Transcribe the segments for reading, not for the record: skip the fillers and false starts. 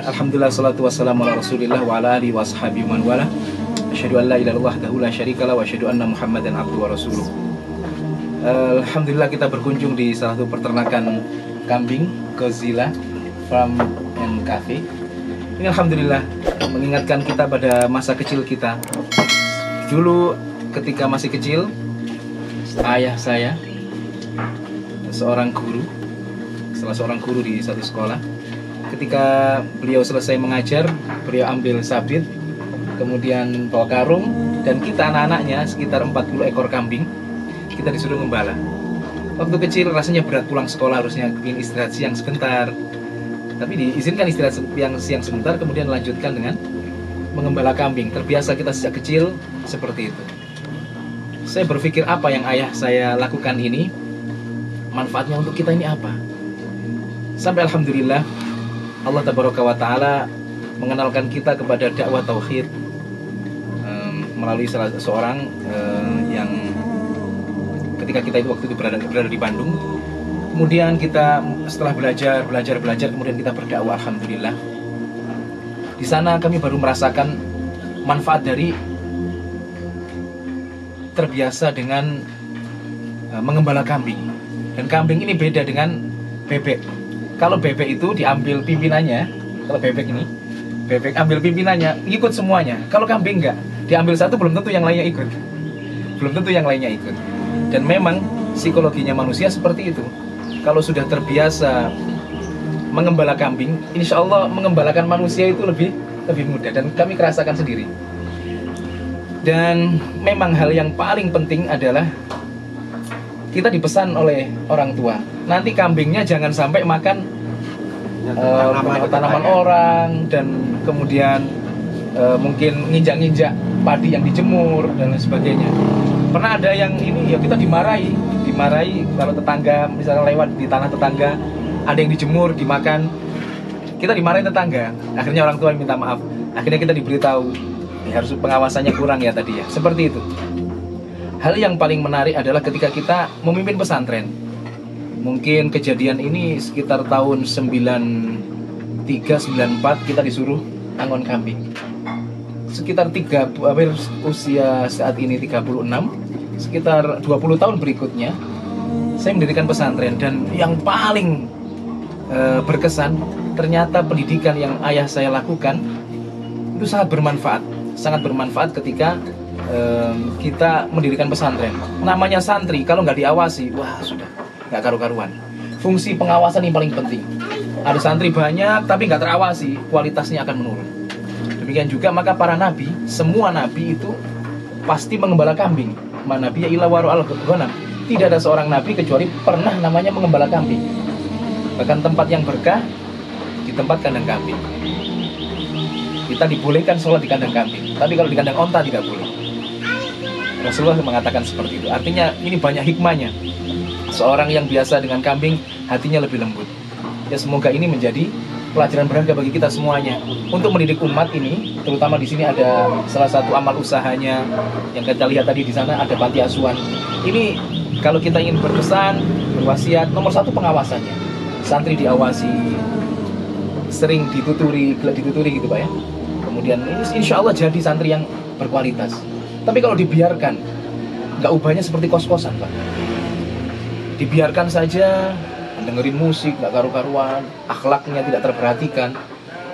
Alhamdulillah, salatu wassalamu ala rasulillah wa ala alihi wa ashabihi man wala. Asyhadu an la ilaha illallah wahdahu la syarikalah wa asyhadu anna muhammadan abduhu wa rasuluh. Alhamdulillah, kita berkunjung di salah satu peternakan kambing, Godzilla Farm and Cafe. Ini alhamdulillah mengingatkan kita pada masa kecil kita. Dulu ketika masih kecil, ayah saya salah seorang guru di satu sekolah. Ketika beliau selesai mengajar, beliau ambil sabit, kemudian bawa karung, dan kita anak-anaknya sekitar 40 ekor kambing, kita disuruh gembala. Waktu kecil rasanya berat pulang sekolah, harusnya ingin istirahat siang sebentar, tapi diizinkan istirahat siang sebentar, kemudian lanjutkan dengan mengembala kambing. Terbiasa kita sejak kecil seperti itu. Saya berpikir, apa yang ayah saya lakukan ini, manfaatnya untuk kita ini apa? Sampai alhamdulillah Allah Tabaraka wa Ta'ala mengenalkan kita kepada dakwah tauhid melalui salah seorang yang ketika kita itu waktu itu berada di Bandung. Kemudian kita setelah belajar, kemudian kita berdakwah, alhamdulillah. Di sana kami baru merasakan manfaat dari terbiasa dengan mengembala kambing. Dan kambing ini beda dengan bebek. Kalau bebek itu diambil pimpinannya, kalau bebek ambil pimpinannya, ikut semuanya. Kalau kambing enggak, diambil satu belum tentu yang lainnya ikut. Dan memang psikologinya manusia seperti itu. Kalau sudah terbiasa mengembala kambing, insya Allah mengembalakan manusia itu lebih mudah, dan kami merasakan sendiri. Dan memang hal yang paling penting adalah kita dipesan oleh orang tua, nanti kambingnya jangan sampai makan tanaman orang, dan kemudian mungkin nginjak-nginjak padi yang dijemur dan lain sebagainya. Pernah ada yang ini ya, kita dimarahi kalau tetangga misalnya lewat di tanah tetangga, ada yang dijemur, dimakan, kita dimarahi tetangga. Akhirnya orang tua minta maaf, akhirnya kita diberitahu ya, harus pengawasannya kurang ya tadi ya, seperti itu. Hal yang paling menarik adalah ketika kita memimpin pesantren. Mungkin kejadian ini sekitar tahun 93-94, kita disuruh angon kambing. Sekitar hampir usia saat ini 36, sekitar 20 tahun berikutnya saya mendirikan pesantren. Dan yang paling berkesan, ternyata pendidikan yang ayah saya lakukan itu sangat bermanfaat ketika kita mendirikan pesantren. Namanya santri, kalau nggak diawasi, wah sudah nggak karu-karuan. Fungsi pengawasan yang paling penting. Ada santri banyak tapi nggak terawasi, kualitasnya akan menurun. Demikian juga maka para nabi, semua nabi itu pasti mengembala kambing. Man nabiyya illa waru al-ghanam. Tidak ada seorang nabi kecuali pernah namanya mengembala kambing. Bahkan tempat yang berkah di tempat kandang kambing. Kita dibolehkan sholat di kandang kambing, tapi kalau di kandang onta tidak boleh. Rasulullah mengatakan seperti itu. Artinya ini banyak hikmahnya. Seorang yang biasa dengan kambing, hatinya lebih lembut. Ya, semoga ini menjadi pelajaran berharga bagi kita semuanya untuk mendidik umat ini. Terutama di sini ada salah satu amal usahanya yang kita lihat tadi, di sana ada panti asuhan. Ini kalau kita ingin berpesan, berwasiat, nomor satu pengawasannya. Santri diawasi, sering dituturi gitu Pak ya. Kemudian insya Allah jadi santri yang berkualitas. Tapi kalau dibiarkan, nggak ubahnya seperti kos-kosan Pak. Dibiarkan saja, dengerin musik, nggak karu-karuan, akhlaknya tidak terperhatikan,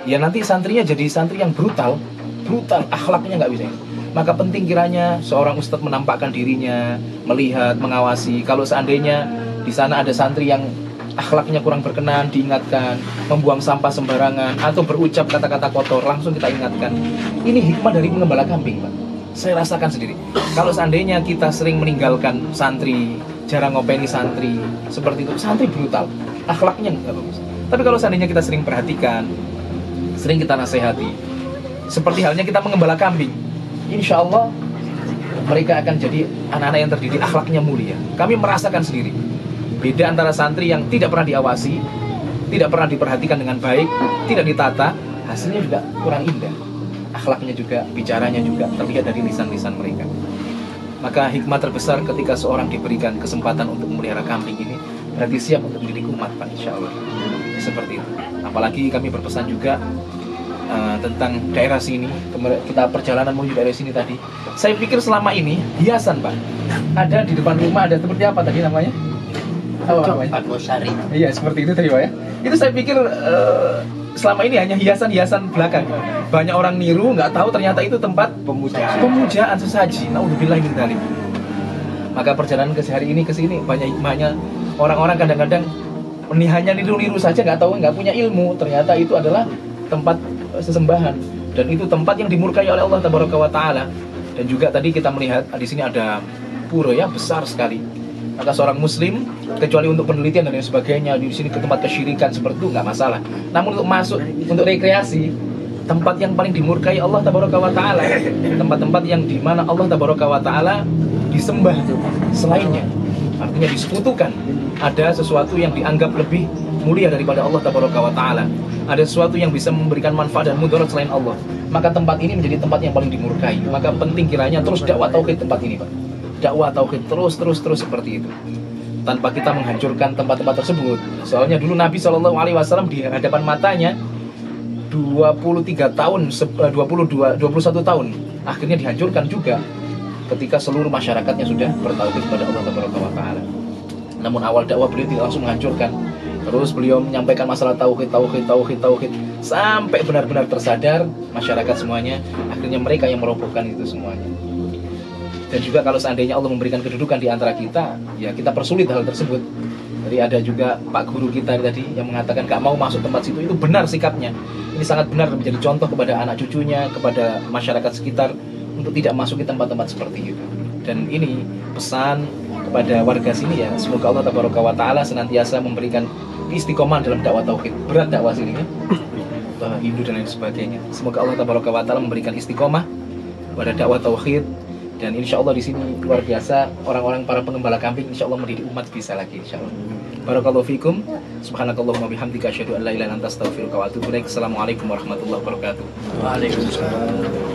ya nanti santrinya jadi santri yang brutal, akhlaknya nggak bisa. Maka penting kiranya seorang ustadz menampakkan dirinya, melihat, mengawasi. Kalau seandainya di sana ada santri yang akhlaknya kurang berkenan, diingatkan, membuang sampah sembarangan, atau berucap kata-kata kotor, langsung kita ingatkan. Ini hikmah dari mengembala kambing Pak. Saya rasakan sendiri. Kalau seandainya kita sering meninggalkan santri, jarang ngopeni santri, seperti itu, santri brutal, akhlaknya nggak bagus. Tapi kalau seandainya kita sering perhatikan, sering kita nasihati, seperti halnya kita mengembala kambing, insya Allah mereka akan jadi anak-anak yang terdidik, akhlaknya mulia. Kami merasakan sendiri beda antara santri yang tidak pernah diawasi, tidak pernah diperhatikan dengan baik, tidak ditata, hasilnya juga kurang indah. Akhlaknya juga, bicaranya juga terlihat dari lisan-lisan mereka. Maka hikmah terbesar ketika seorang diberikan kesempatan untuk memelihara kambing ini, berarti siap untuk menjadi umat, Pak, insya Allah. Seperti itu. Apalagi kami berpesan juga tentang daerah sini. Kita perjalanan menuju daerah sini tadi, saya pikir selama ini hiasan, Pak. Ada di depan rumah, ada seperti apa tadi namanya? Apa namanya? Padmosari. Iya, seperti itu tadi, Pak ya. Itu saya pikir selama ini hanya hiasan-hiasan belakang. Banyak orang niru, nggak tahu ternyata itu tempat pemujaan sesaji. Naudzubillah min dzalik. Maka perjalanan ke hari ini ke sini banyak hikmahnya. Orang-orang kadang-kadang hanya niru-niru saja, nggak tahu, nggak punya ilmu. Ternyata itu adalah tempat sesembahan, dan itu tempat yang dimurkai oleh Allah Tabaraka wa Ta'ala. Dan juga tadi kita melihat di sini ada pura ya besar sekali. Maka seorang muslim, kecuali untuk penelitian dan lain sebagainya, di sini ke tempat kesyirikan seperti itu nggak masalah. Namun untuk masuk, untuk rekreasi, tempat yang paling dimurkai Allah Tabaraka wa Ta'ala, tempat-tempat yang dimana Allah Tabaraka wa Ta'ala disembah selainnya, artinya disekutukan. Ada sesuatu yang dianggap lebih mulia daripada Allah Tabaraka wa Ta'ala, ada sesuatu yang bisa memberikan manfaat dan mudarat selain Allah, maka tempat ini menjadi tempat yang paling dimurkai. Maka penting kiranya terus dakwah tauhid tempat ini, Pak. Dakwah tauhid terus seperti itu, tanpa kita menghancurkan tempat-tempat tersebut. Soalnya dulu Nabi SAW di hadapan matanya 23 tahun, 21 tahun, akhirnya dihancurkan juga ketika seluruh masyarakatnya sudah bertauhid kepada Allah Taala. Namun awal dakwah beliau tidak langsung menghancurkan. Terus beliau menyampaikan masalah tauhid sampai benar-benar tersadar masyarakat semuanya. Akhirnya mereka yang merobohkan itu semuanya. Dan juga kalau seandainya Allah memberikan kedudukan di antara kita, ya kita persulit hal tersebut. Jadi ada juga Pak Guru kita tadi yang mengatakan gak mau masuk tempat situ, itu benar sikapnya. Ini sangat benar, menjadi contoh kepada anak cucunya, kepada masyarakat sekitar untuk tidak masuk ke tempat-tempat seperti itu. Dan ini pesan kepada warga sini ya, semoga Allah Tabaraka wa Ta'ala senantiasa memberikan istiqomah dalam dakwah tauhid. Berat dakwah sini ya, Hindu dan lain sebagainya. Semoga Allah Tabaraka wa Ta'ala memberikan istiqomah pada dakwah tauhid. Dan insya Allah di sini luar biasa, orang-orang para pengembala kambing insya Allah mendidik umat bisa lagi insya Allah. Barakallahu fikum. Subhanakallahumma bihamdika asyhadu an la ilaha illa anta astaghfiruka wa atubu ilaik. Assalamualaikum warahmatullahi wabarakatuh. Waalaikumsalam.